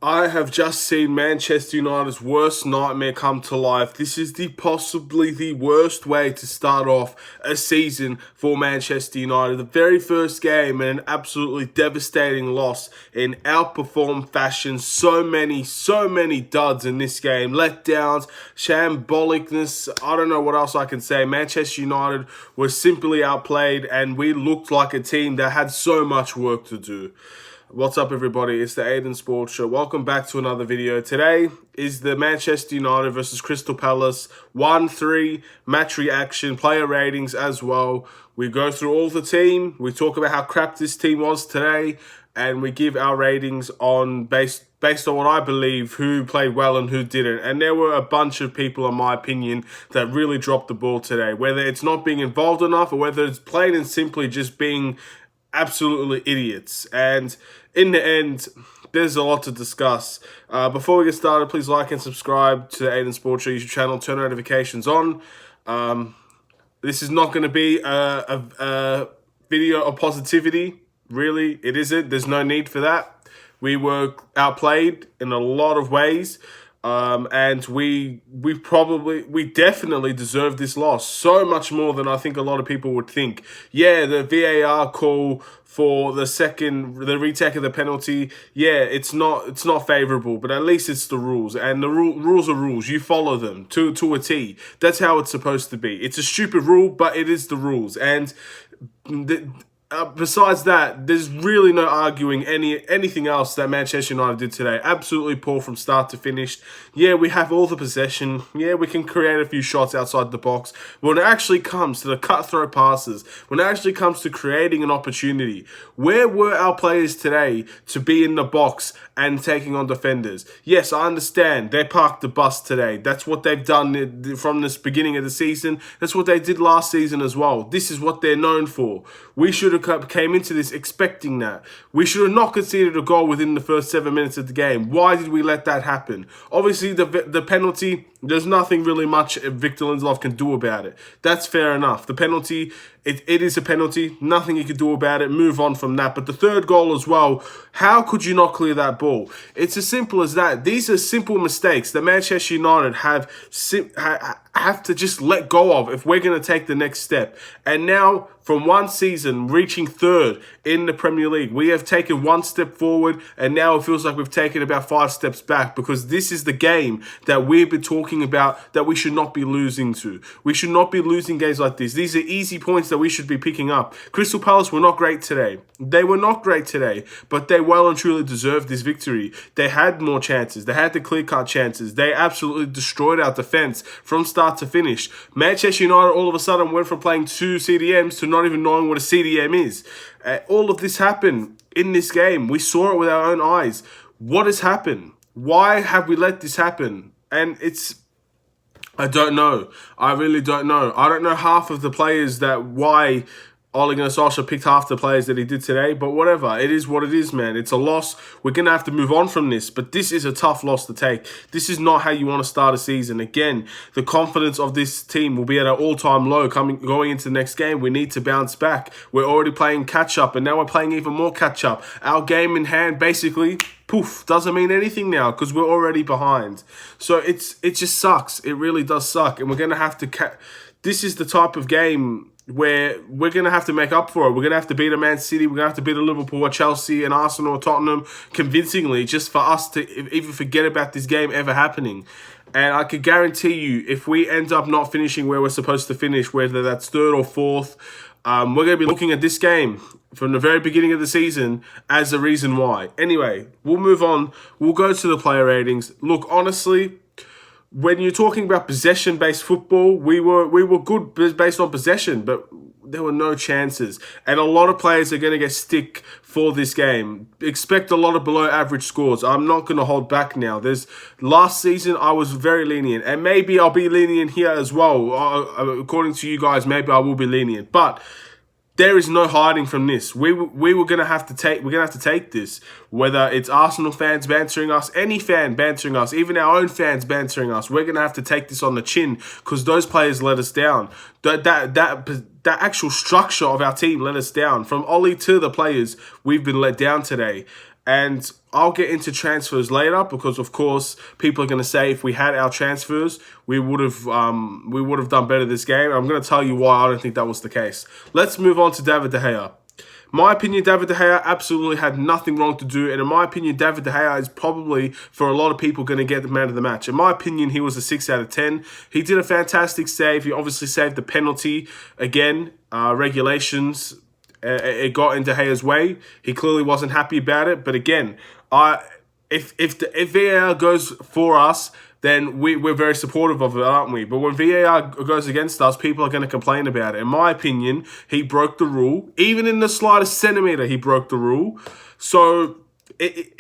I have just seen Manchester United's worst nightmare come to life. This is possibly the worst way to start off a season for Manchester United. The very first game and an absolutely devastating loss in outperformed fashion. So many duds in this game. Letdowns, shambolicness. I don't know what else I can say. Manchester United were simply outplayed and we looked like a team that had so much work to do. What's up, everybody? It's the Aidan Sports Show. Welcome back to another video. Today is the Manchester United versus Crystal Palace 1-3 match reaction, player ratings as well. We go through all the team. We talk about how crap this team was today, and we give our ratings on based on what I believe who played well and who didn't. And there were a bunch of people, in my opinion, that really dropped the ball today. Whether it's not being involved enough or whether it's plain and simply just being absolutely idiots. And in the end, there's a lot to discuss. Before we get started, please like and subscribe to the Aidan Sports Show YouTube channel. Turn notifications on. This is not going to be a video of positivity. Really, it isn't. There's no need for that. We were outplayed in a lot of ways. And we definitely deserve this loss, so much more than I think a lot of people would think. Yeah, the VAR call for the retake of the penalty, yeah, it's not favorable, but at least it's the rules, and the rules are rules. You follow them to a T. That's how it's supposed to be. It's a stupid rule, but it is the rules, and besides that, there's really no arguing anything else that Manchester United did today. Absolutely poor from start to finish. Yeah, we have all the possession. Yeah, we can create a few shots outside the box. But when it actually comes to the cutthroat passes, when it actually comes to creating an opportunity, where were our players today to be in the box and taking on defenders? Yes, I understand. They parked the bus today. That's what they've done from this beginning of the season. That's what they did last season as well. This is what they're known for. We should have came into this expecting that. We should have not conceded a goal within the first 7 minutes of the game. Why did we let that happen? Obviously, the penalty, there's nothing really much Victor Lindelof can do about it. That's fair enough. The penalty, it is a penalty. Nothing you can do about it. Move on from that. But the third goal as well, how could you not clear that ball? It's as simple as that. These are simple mistakes that Manchester United have to just let go of if we're going to take the next step. And now, from one season reaching third in the Premier League, we have taken one step forward, and now it feels like we've taken about 5 steps back, because this is the game that we've been talking about that we should not be losing to. We should not be losing games like this. These are easy points that we should be picking up. Crystal Palace were not great today. They were not great today, but they well and truly deserved this victory. They had more chances. They had the clear-cut chances. They absolutely destroyed our defense from start to finish. Manchester United all of a sudden went from playing 2 CDMs to not even knowing what a CDM is. All of this happened in this game. We saw it with our own eyes. What has happened? Why have we let this happen? And I don't know. I really don't know. I don't know half of the players why Ole Gunnar Solskjaer picked half the players that he did today, but whatever. It is what it is, man. It's a loss. We're going to have to move on from this, but this is a tough loss to take. This is not how you want to start a season. Again, the confidence of this team will be at an all-time low going into the next game. We need to bounce back. We're already playing catch-up, and now we're playing even more catch-up. Our game in hand, basically, poof, doesn't mean anything now because we're already behind. So it just sucks. It really does suck, and we're going to have to... This is the type of game where we're going to have to make up for it. We're going to have to beat a Man City. We're going to have to beat a Liverpool, a Chelsea, an Arsenal, or Tottenham convincingly just for us to even forget about this game ever happening. And I could guarantee you, if we end up not finishing where we're supposed to finish, whether that's third or fourth, we're going to be looking at this game from the very beginning of the season as the reason why. Anyway, we'll move on. We'll go to the player ratings. Look, honestly, when you're talking about possession-based football, we were good based on possession, but there were no chances. And a lot of players are going to get stick for this game. Expect a lot of below-average scores. I'm not going to hold back now. Last season, I was very lenient, and maybe I'll be lenient here as well. According to you guys, maybe I will be lenient, but there is no hiding from this. We're gonna have to take this. Whether it's Arsenal fans bantering us, any fan bantering us, even our own fans bantering us, we're gonna have to take this on the chin because those players let us down. That actual structure of our team let us down. From Ollie to the players, we've been let down today. And I'll get into transfers later because, of course, people are going to say if we had our transfers, we would have done better this game. I'm going to tell you why I don't think that was the case. Let's move on to David De Gea. My opinion, David De Gea absolutely had nothing wrong to do, and in my opinion, David De Gea is probably, for a lot of people, going to get the man of the match. In my opinion, he was a 6 out of 10. He did a fantastic save. He obviously saved the penalty again. Regulations, it got in De Gea's way. He clearly wasn't happy about it, but again, if VAR goes for us, then we're very supportive of it, aren't we? But when VAR goes against us, people are going to complain about it. In my opinion, he broke the rule. Even in the slightest centimetre, he broke the rule. So it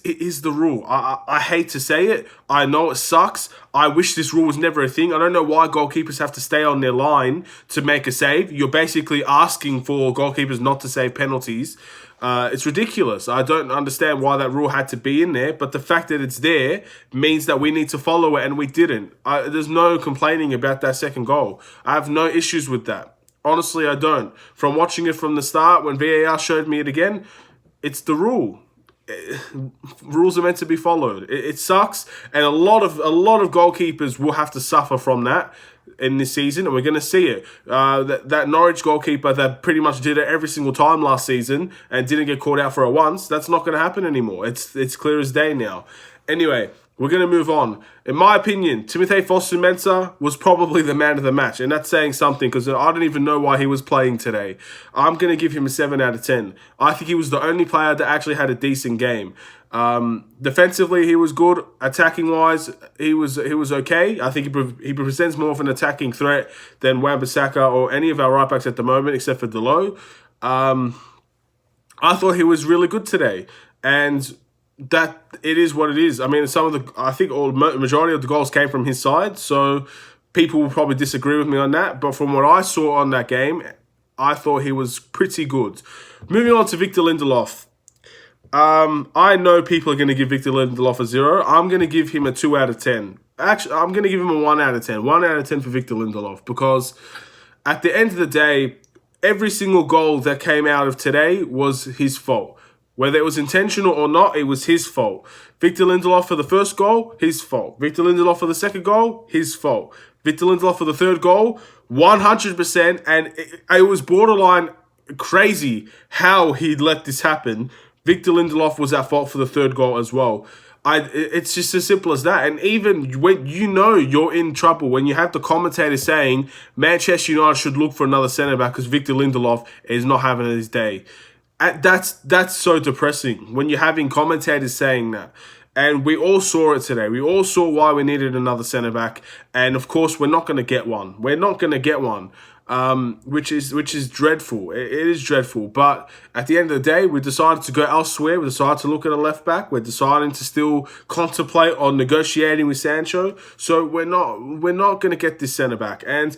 is the rule. I hate to say it. I know it sucks. I wish this rule was never a thing. I don't know why goalkeepers have to stay on their line to make a save. You're basically asking for goalkeepers not to save penalties. It's ridiculous. I don't understand why that rule had to be in there, but the fact that it's there means that we need to follow it, and we didn't. There's no complaining about that second goal. I have no issues with that. Honestly, I don't. From watching it from the start, when VAR showed me it again, it's the rule. Rules are meant to be followed. It sucks, and a lot of goalkeepers will have to suffer from that in this season, and we're going to see it. That Norwich goalkeeper that pretty much did it every single time last season and didn't get caught out for it once, that's not going to happen anymore. It's clear as day now. Anyway, we're going to move on. In my opinion, Timothy Fosu Mensah was probably the man of the match, and that's saying something because I don't even know why he was playing today. I'm going to give him a 7 out of 10. I think he was the only player that actually had a decent game. Defensively, he was good. Attacking-wise, he was okay. I think he presents more of an attacking threat than Wan-Bissaka or any of our right-backs at the moment, except for Delo. I thought he was really good today, and that it is what it is. I mean, majority of the goals came from his side, so people will probably disagree with me on that. But from what I saw on that game, I thought he was pretty good. Moving on to Victor Lindelof. I know people are going to give Victor Lindelof a 0. I'm going to give him a 2 out of 10. Actually, I'm going to give him a 1 out of 10. 1 out of 10 for Victor Lindelof because at the end of the day, every single goal that came out of today was his fault. Whether it was intentional or not, it was his fault. Victor Lindelof for the first goal, his fault. Victor Lindelof for the second goal, his fault. Victor Lindelof for the third goal, 100%. And it was borderline crazy how he let this happen. Victor Lindelof was at fault for the third goal as well. It's just as simple as that. And even when you know you're in trouble, when you have the commentator saying Manchester United should look for another centre-back because Victor Lindelof is not having his day. That's so depressing when you're having commentators saying that. And we all saw it today. We all saw why we needed another centre-back. And, of course, we're not going to get one. We're not going to get one, which is dreadful. It is dreadful. But at the end of the day, we decided to go elsewhere. We decided to look at a left-back. We're deciding to still contemplate on negotiating with Sancho. So we're not going to get this centre-back. And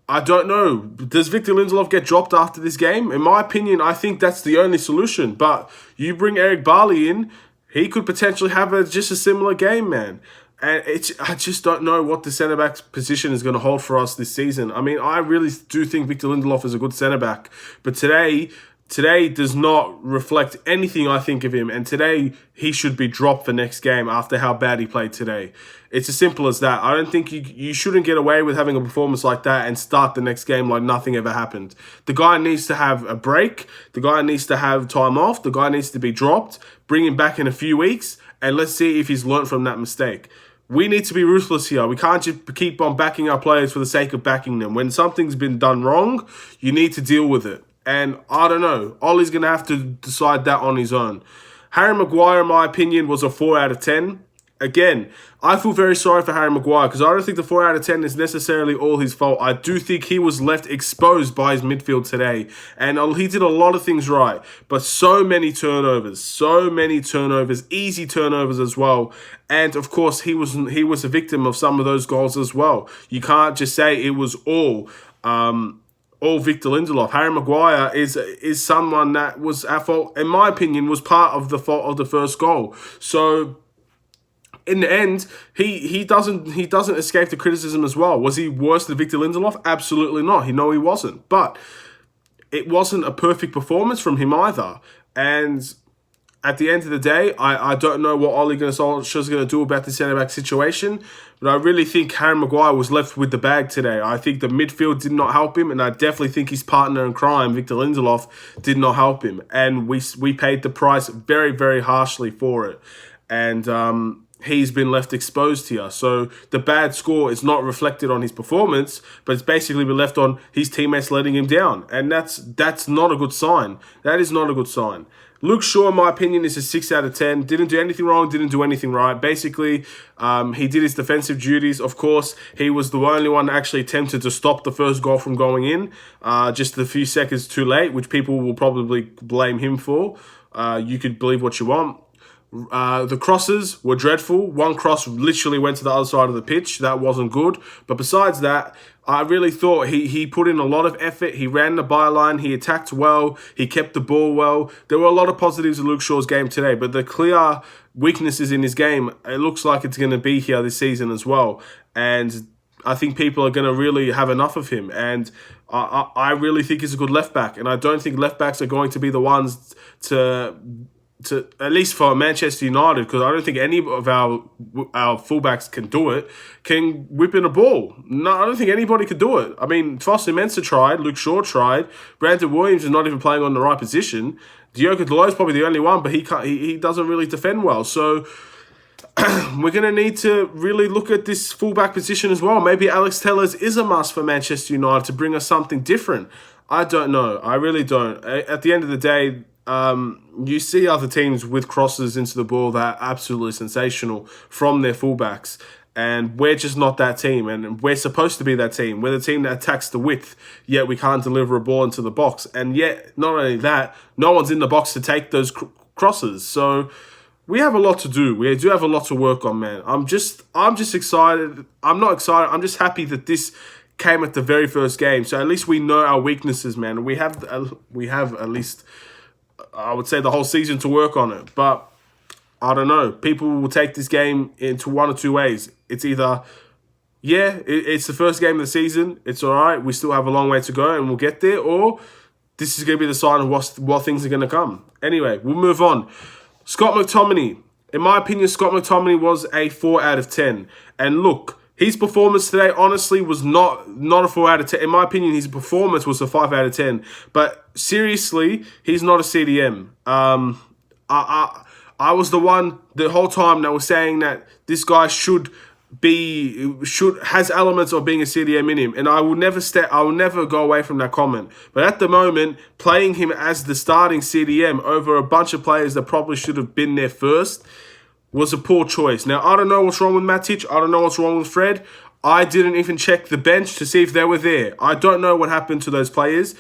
I don't know. Does Victor Lindelof get dropped after this game? In my opinion, I think that's the only solution. But you bring Eric Barley in, he could potentially have just a similar game, man. And I just don't know what the centre-back position is going to hold for us this season. I mean, I really do think Victor Lindelof is a good centre-back. But today does not reflect anything I think of him. And today, he should be dropped for next game after how bad he played today. It's as simple as that. I don't think you shouldn't get away with having a performance like that and start the next game like nothing ever happened. The guy needs to have a break. The guy needs to have time off. The guy needs to be dropped. Bring him back in a few weeks. And let's see if he's learned from that mistake. We need to be ruthless here. We can't just keep on backing our players for the sake of backing them. When something's been done wrong, you need to deal with it. And I don't know. Ollie's going to have to decide that on his own. Harry Maguire, in my opinion, was a 4 out of 10. Again, I feel very sorry for Harry Maguire because I don't think the 4 out of 10 is necessarily all his fault. I do think he was left exposed by his midfield today. And he did a lot of things right. But so many turnovers, easy turnovers as well. And, of course, he was a victim of some of those goals as well. You can't just say it was all Victor Lindelof. Harry Maguire is someone that was at fault, in my opinion, was part of the fault of the first goal. So in the end, he doesn't escape the criticism as well. Was he worse than Victor Lindelof? Absolutely not. He wasn't. But it wasn't a perfect performance from him either. And at the end of the day, I don't know what Ole Gunnar Solskjaer's going to do about the centre-back situation, but I really think Harry Maguire was left with the bag today. I think the midfield did not help him, and I definitely think his partner in crime, Victor Lindelof, did not help him. And we paid the price very, very harshly for it. And he's been left exposed here. So the bad score is not reflected on his performance, but it's basically been left on his teammates letting him down. And that's not a good sign. That is not a good sign. Luke Shaw, in my opinion, is a 6 out of 10. Didn't do anything wrong, didn't do anything right. Basically, he did his defensive duties. Of course, he was the only one that actually attempted to stop the first goal from going in, just a few seconds too late, which people will probably blame him for. You could believe what you want. The crosses were dreadful. One cross literally went to the other side of the pitch. That wasn't good. But besides that, I really thought he put in a lot of effort. He ran the byline. He attacked well. He kept the ball well. There were a lot of positives in Luke Shaw's game today, but the clear weaknesses in his game, it looks like it's going to be here this season as well. And I think people are going to really have enough of him. And I really think he's a good left back. And I don't think left backs are going to be the ones to at least for Manchester United, because I don't think any of our fullbacks can do it, can whip in a ball. No, I don't think anybody could do it. I mean, Fosu Mensah tried, Luke Shaw tried, Brandon Williams is not even playing on the right position. Diogo Dalot is probably the only one, but he doesn't really defend well. So we're going to need to really look at this fullback position as well. Maybe Alex Telles is a must for Manchester United to bring us something different. I don't know. I really don't. At the end of the day, you see other teams with crosses into the ball that are absolutely sensational from their fullbacks, and we're just not that team, and we're supposed to be that team. We're the team that attacks the width, yet we can't deliver a ball into the box, and yet, not only that, no one's in the box to take those crosses, so we have a lot to do. We do have a lot to work on, man. I'm just excited. I'm not excited. I'm just happy that this came at the very first game, so at least we know our weaknesses, man. We have at least, I would say, the whole season to work on it. But I don't know. People will take this game into one or two ways. It's either, it's the first game of the season. It's all right. We still have a long way to go and we'll get there. Or this is going to be the sign of what things are going to come. Anyway, we'll move on. Scott McTominay. In my opinion, Scott McTominay was a 4 out of 10. And look, his performance today, honestly, was not a 4 out of 10. In my opinion, his performance was a 5 out of 10. But seriously, he's not a CDM. I was the one the whole time that was saying that this guy has elements of being a CDM in him, and I will never go away from that comment. But at the moment, playing him as the starting CDM over a bunch of players that probably should have been there first was a poor choice. Now, I don't know what's wrong with Matic. I don't know what's wrong with Fred. I didn't even check the bench to see if they were there. I don't know what happened to those players,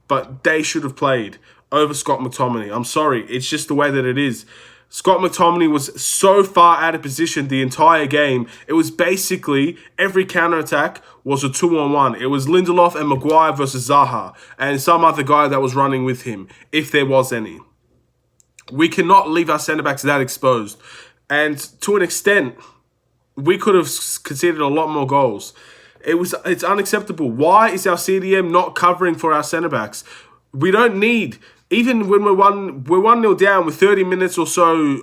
but they should have played over Scott McTominay. I'm sorry. It's just the way that it is. Scott McTominay was so far out of position the entire game. It was basically every counter-attack was a 2-on-1. It was Lindelof and Mcguire versus Zaha and some other guy that was running with him, if there was any. We cannot leave our centre-backs that exposed. And to an extent, we could have conceded a lot more goals. It's unacceptable. Why is our CDM not covering for our centre-backs? We don't need, even when we're 1-0 down with 30 minutes or so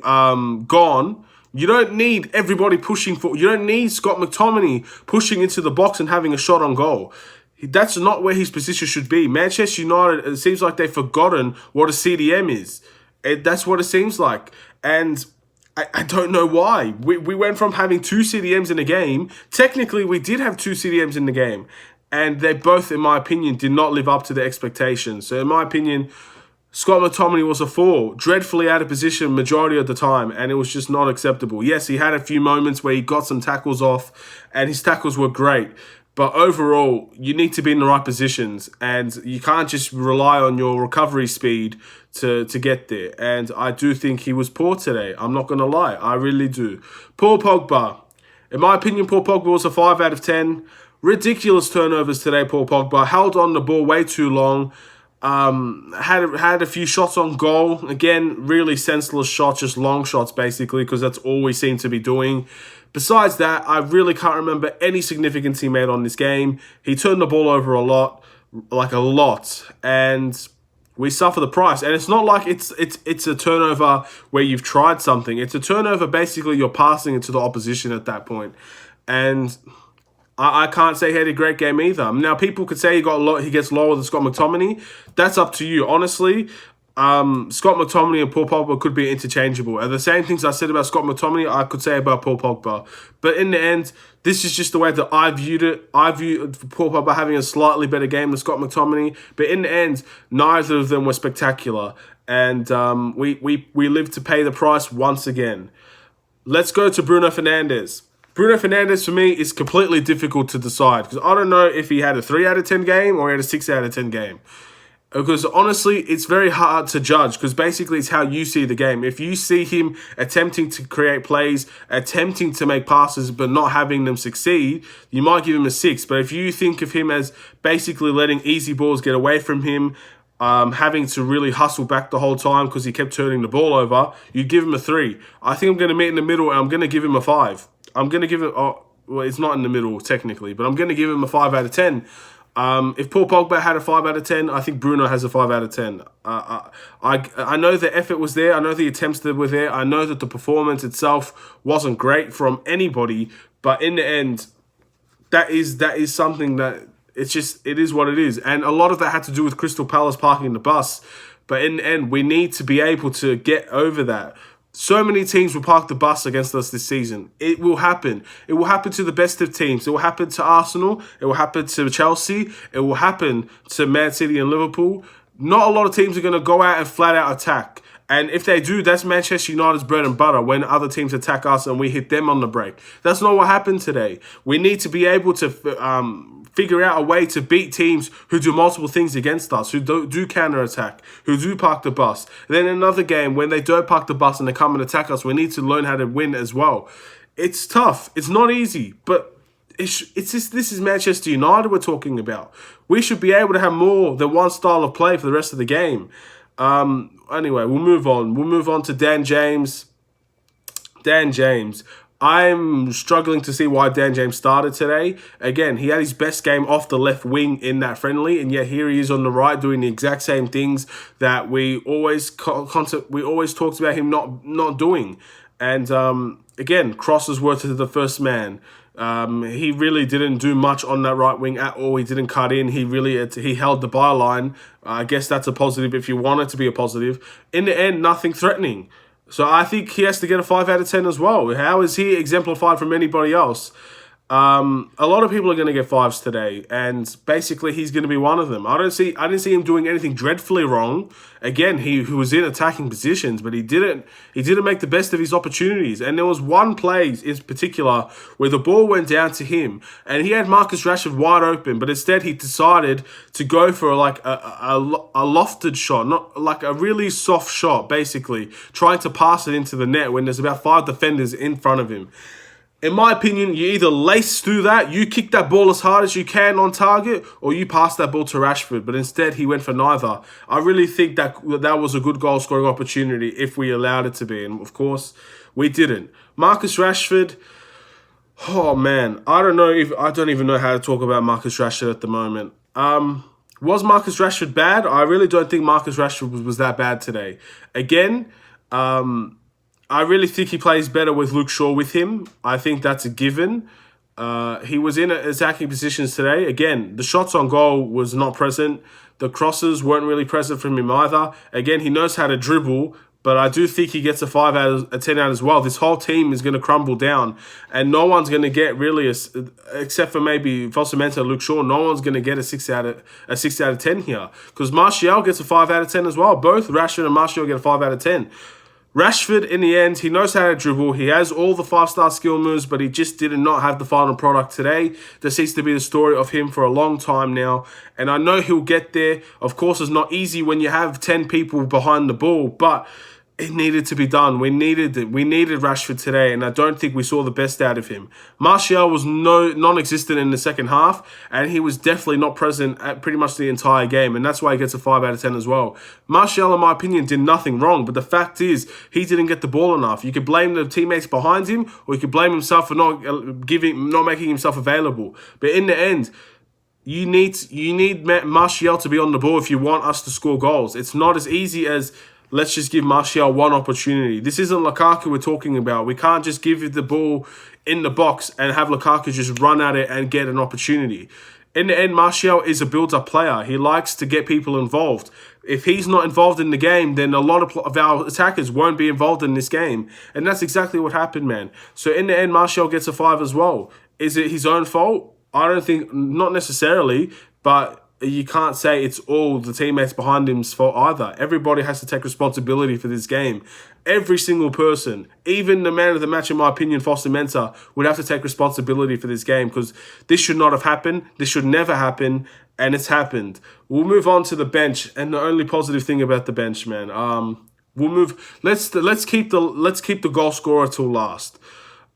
gone, you don't need everybody pushing for, you don't need Scott McTominay pushing into the box and having a shot on goal. That's not where his position should be. Manchester United, it seems like they've forgotten what a CDM is. That's what it seems like. And I don't know why. We went from having 2 CDMs in a game. Technically, we did have 2 CDMs in the game. And they both, in my opinion, did not live up to the expectations. So in my opinion, Scott McTominay was a 4. Dreadfully out of position majority of the time. And it was just not acceptable. Yes, he had a few moments where he got some tackles off. And his tackles were great. But overall, you need to be in the right positions. And you can't just rely on your recovery speed to get there. And I do think he was poor today. I'm not going to lie. I really do. Paul Pogba. In my opinion, Paul Pogba was a 5 out of 10. Ridiculous turnovers today, Paul Pogba. Held on the ball way too long. Had a few shots on goal. Again, really senseless shots, just long shots basically, because that's all we seem to be doing. Besides that, I really can't remember any significance he made on this game. He turned the ball over a lot. And we suffer the price. And it's not like it's a turnover where you've tried something. It's a turnover, basically, you're passing it to the opposition at that point. And I can't say he had a great game either. Now, people could say he gets lower than Scott McTominay. That's up to you. Honestly, Scott McTominay and Paul Pogba could be interchangeable. And the same things I said about Scott McTominay, I could say about Paul Pogba. But in the end, this is just the way that I viewed it. I viewed Paul Pogba having a slightly better game than Scott McTominay. But in the end, neither of them were spectacular. And we lived to pay the price once again. Let's go to Bruno Fernandez. Bruno Fernandez, for me, is completely difficult to decide. Because I don't know if he had a 3 out of 10 game or he had a 6 out of 10 game. Because honestly, it's very hard to judge because basically it's how you see the game. If you see him attempting to create plays, attempting to make passes but not having them succeed, you might give him a 6. But if you think of him as basically letting easy balls get away from him, having to really hustle back the whole time because he kept turning the ball over, you give him a 3. I think I'm going to meet in the middle and I'm going to give him a 5. I'm going to give it, well, it's not in the middle technically, but I'm going to give him a 5 out of 10. If Paul Pogba had a 5 out of 10, I think Bruno has a 5 out of 10. I know the effort was there. I know the attempts that were there. I know that the performance itself wasn't great from anybody. But in the end, that is something that it is what it is. And a lot of that had to do with Crystal Palace parking the bus. But in the end, we need to be able to get over that. So many teams will park the bus against us this season. It will happen. It will happen to the best of teams. It will happen to Arsenal. It will happen to Chelsea. It will happen to Man City and Liverpool. Not a lot of teams are going to go out and flat out attack. And if they do, that's Manchester United's bread and butter when other teams attack us and we hit them on the break. That's not what happened today. We need to be able to figure out a way to beat teams who do multiple things against us, who do counter-attack, who do park the bus. Then another game, when they don't park the bus and they come and attack us, we need to learn how to win as well. It's tough. It's not easy, but this is Manchester United we're talking about. We should be able to have more than one style of play for the rest of the game. Anyway, we'll move on. We'll move on to Dan James. Dan James. I'm struggling to see why Dan James started today. Again, he had his best game off the left wing in that friendly, and yet here he is on the right doing the exact same things that we always talked about him not doing. And again, crosses were to the first man. He really didn't do much on that right wing at all. He didn't cut in. He held the byline. I guess that's a positive if you want it to be a positive. In the end, nothing threatening. So I think he has to get a 5 out of 10 as well. How is he exemplified from anybody else? A lot of people are going to get 5s today, and basically he's going to be one of them. I didn't see him doing anything dreadfully wrong. Again, he was in attacking positions, but he didn't make the best of his opportunities. And there was one play in particular where the ball went down to him, and he had Marcus Rashford wide open, but instead he decided to go for like a lofted shot, not like a really soft shot, basically trying to pass it into the net when there's about 5 defenders in front of him. In my opinion, you either lace through that, you kick that ball as hard as you can on target, or you pass that ball to Rashford. But instead, he went for neither. I really think that was a good goal-scoring opportunity if we allowed it to be. And, of course, we didn't. Marcus Rashford, oh, man. I don't even know how to talk about Marcus Rashford at the moment. Was Marcus Rashford bad? I really don't think Marcus Rashford was that bad today. Again, I really think he plays better with Luke Shaw with him. I think that's a given. He was in attacking positions today. Again, the shots on goal was not present. The crosses weren't really present from him either. Again, he knows how to dribble, but I do think he gets a 5 out of 10 out as well. This whole team is going to crumble down, and no one's going to get really, except for maybe Fosu, Mensah, Luke Shaw, no one's going to get a 6 out of 10 here. Because Martial gets a 5 out of 10 as well. Both Rashford and Martial get a 5 out of 10. Rashford, in the end, he knows how to dribble. He has all the 5-star skill moves, but he just did not have the final product today. This seems to be the story of him for a long time now, and I know he'll get there. Of course, it's not easy when you have 10 people behind the ball, but it needed to be done. We needed it. We needed Rashford today, and I don't think we saw the best out of him. Martial was non-existent in the second half, and he was definitely not present at pretty much the entire game, and that's why he gets a 5 out of 10 as well. Martial, in my opinion, did nothing wrong, but the fact is, he didn't get the ball enough. You could blame the teammates behind him, or you could blame himself for not making himself available. But in the end, you need Martial to be on the ball if you want us to score goals. It's not as easy as let's just give Martial one opportunity. This isn't Lukaku we're talking about. We can't just give the ball in the box and have Lukaku just run at it and get an opportunity. In the end, Martial is a build-up player. He likes to get people involved. If he's not involved in the game, then a lot of our attackers won't be involved in this game. And that's exactly what happened, man. So in the end, Martial gets a 5 as well. Is it his own fault? I don't think, not necessarily, but you can't say it's all the teammates behind him's fault either. Everybody has to take responsibility for this game. Every single person, even the man of the match, in my opinion, Fosu Mensah, would have to take responsibility for this game because this should not have happened. This should never happen, and it's happened. We'll move on to the bench, and the only positive thing about the bench, man. We'll move. Let's keep the goal scorer till last.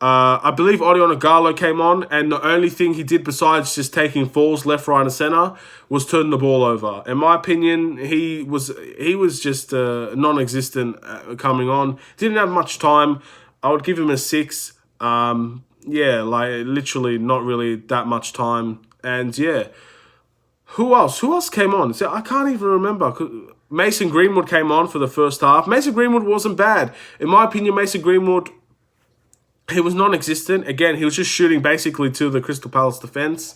I believe Ighalo came on, and the only thing he did besides just taking falls left, right, and center was turn the ball over. In my opinion, he was just non-existent coming on. Didn't have much time. I would give him a 6. Yeah, like literally not really that much time. And yeah, who else? Who else came on? So I can't even remember. Mason Greenwood came on for the first half. Mason Greenwood wasn't bad. In my opinion, Mason Greenwood, he was non-existent. Again, he was just shooting basically to the Crystal Palace defense.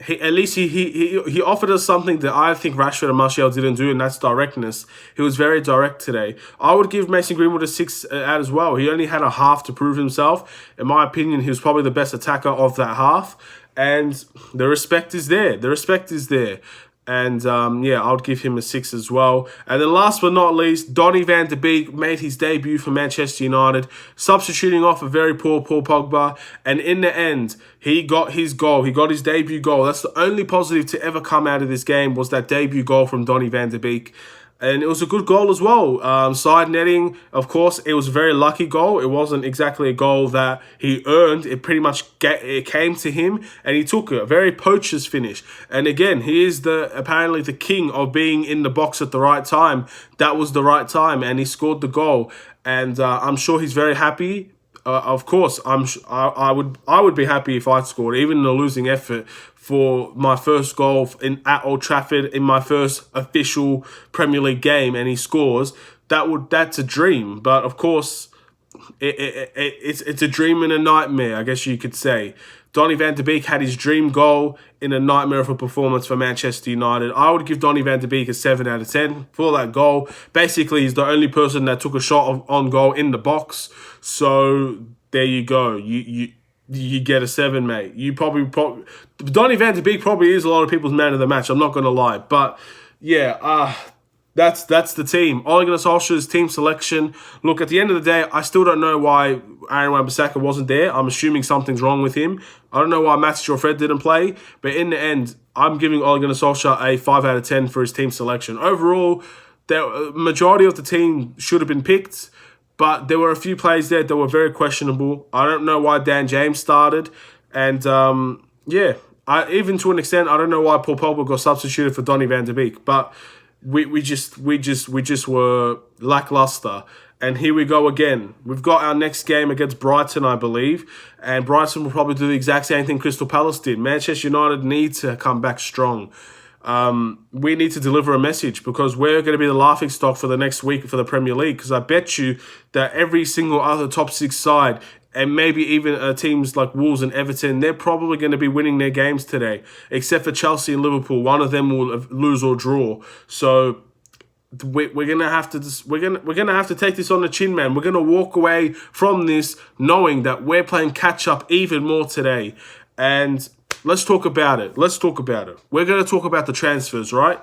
He offered us something that I think Rashford and Martial didn't do, and that's directness. He was very direct today. I would give Mason Greenwood a 6 out as well. He only had a half to prove himself. In my opinion, he was probably the best attacker of that half, and the respect is there. The respect is there. And yeah, I would give him a 6 as well. And then last but not least, Donnie Van Der Beek made his debut for Manchester United, substituting off a very poor Pogba. And in the end, he got his goal. He got his debut goal. That's the only positive to ever come out of this game, was that debut goal from Donnie Van Der Beek. And it was a good goal as well. Side netting, of course, it was a very lucky goal. It wasn't exactly a goal that he earned. It pretty much it came to him, and he took it. A very poacher's finish. And again, he is apparently the king of being in the box at the right time. That was the right time, and he scored the goal. And I'm sure he's very happy. Of course, I would be happy if I scored, even in a losing effort, for my first goal at Old Trafford in my first official Premier League game, and he scores. That's a dream. But of course, it's a dream and a nightmare, I guess you could say. Donnie Van Der Beek had his dream goal in a nightmare of a performance for Manchester United. I would give Donnie Van Der Beek a 7 out of 10 for that goal. Basically, he's the only person that took a shot on goal in the box. So there you go. You get a 7, mate. Donnie Van Der Beek probably is a lot of people's man of the match. I'm not going to lie. But yeah, that's the team. Ole Gunnar Solskjaer's team selection. Look, at the end of the day, I still don't know why Aaron Wan-Bissaka wasn't there. I'm assuming something's wrong with him. I don't know why Matic or Fred didn't play. But in the end, I'm giving Ole Gunnar Solskjaer a 5 out of 10 for his team selection. Overall, the majority of the team should have been picked. But there were a few players there that were very questionable. I don't know why Dan James started. And yeah, even to an extent, I don't know why Paul Pogba got substituted for Donnie Van Der Beek. But we just were lackluster. And here we go again. We've got our next game against Brighton, I believe. And Brighton will probably do the exact same thing Crystal Palace did. Manchester United need to come back strong. We need to deliver a message, because we're going to be the laughingstock for the next week for the Premier League. Because I bet you that every single other top 6 side, and maybe even teams like Wolves and Everton, they're probably going to be winning their games today, except for Chelsea and Liverpool. One of them will lose or draw. So we're gonna have to take this on the chin, man. We're gonna walk away from this knowing that we're playing catch up even more today. And let's talk about it. We're going to talk about the transfers, right?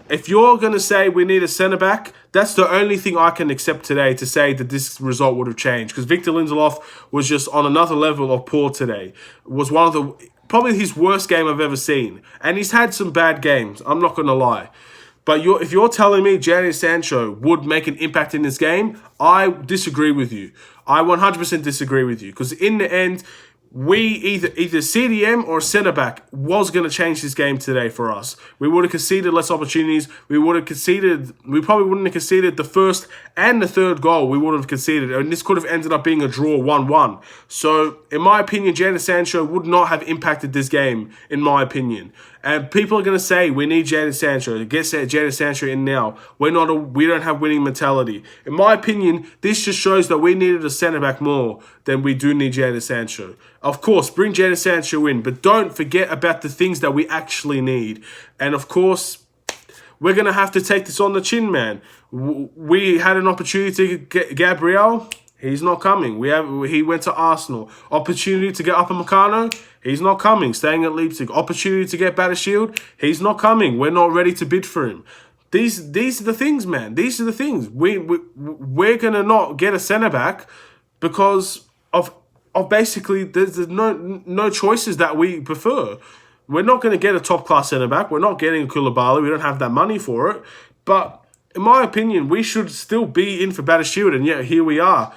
If you're going to say we need a centre-back, that's the only thing I can accept today to say that this result would have changed. Because Victor Lindelof was just on another level of poor today. It was probably his worst game I've ever seen. And he's had some bad games, I'm not going to lie. But if you're telling me Jadon Sancho would make an impact in this game, I disagree with you. I 100% disagree with you. Because in the end, either CDM or centre back was going to change this game today for us. We would have conceded less opportunities. We probably wouldn't have conceded the first and the third goal. We would have conceded, and this could have ended up being a draw 1-1. So, in my opinion, Jadon Sancho would not have impacted this game, in my opinion. And people are going to say, we need Jadon Sancho. Get Jadon Sancho in now. We don't have winning mentality. In my opinion, this just shows that we needed a centre-back more than we do need Jadon Sancho. Of course, bring Jadon Sancho in, but don't forget about the things that we actually need. And of course, we're going to have to take this on the chin, man. We had an opportunity to get Gabriel. He's not coming. He went to Arsenal. Opportunity to get Upamecano. He's not coming. Staying at Leipzig. Opportunity to get Battershield. He's not coming. We're not ready to bid for him. These are the things, man. These are the things. We're gonna not get a centre back because of basically there's no choices that we prefer. We're not going to get a top class centre back. We're not getting a Koulibaly. We don't have that money for it. But in my opinion, we should still be in for Battershield, and yet here we are.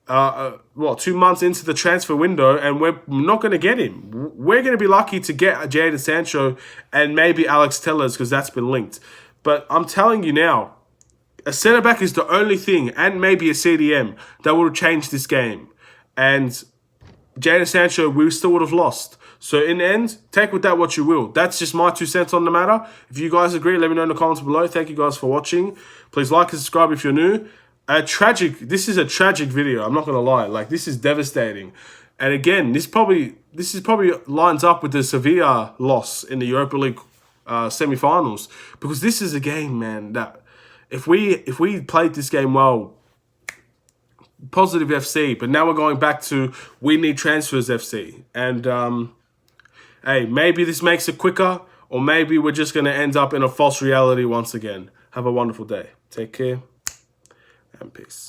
2 months into the transfer window, and we're not going to get him. We're going to be lucky to get Jadon Sancho and maybe Alex Telles because that's been linked. But I'm telling you now, a centre-back is the only thing, and maybe a CDM, that would have changed this game. And Jadon Sancho, we still would have lost. So in the end, take with that what you will. That's just my 2 cents on the matter. If you guys agree, let me know in the comments below. Thank you guys for watching. Please like and subscribe if you're new. This is a tragic video. I'm not gonna lie. Like, this is devastating. And again, this probably lines up with the Sevilla loss in the Europa League semi-finals, because this is a game, man, that if we played this game well, positive FC. But now we're going back to we need transfers FC. And hey, maybe this makes it quicker, or maybe we're just gonna end up in a false reality once again. Have a wonderful day. Take care. And peace.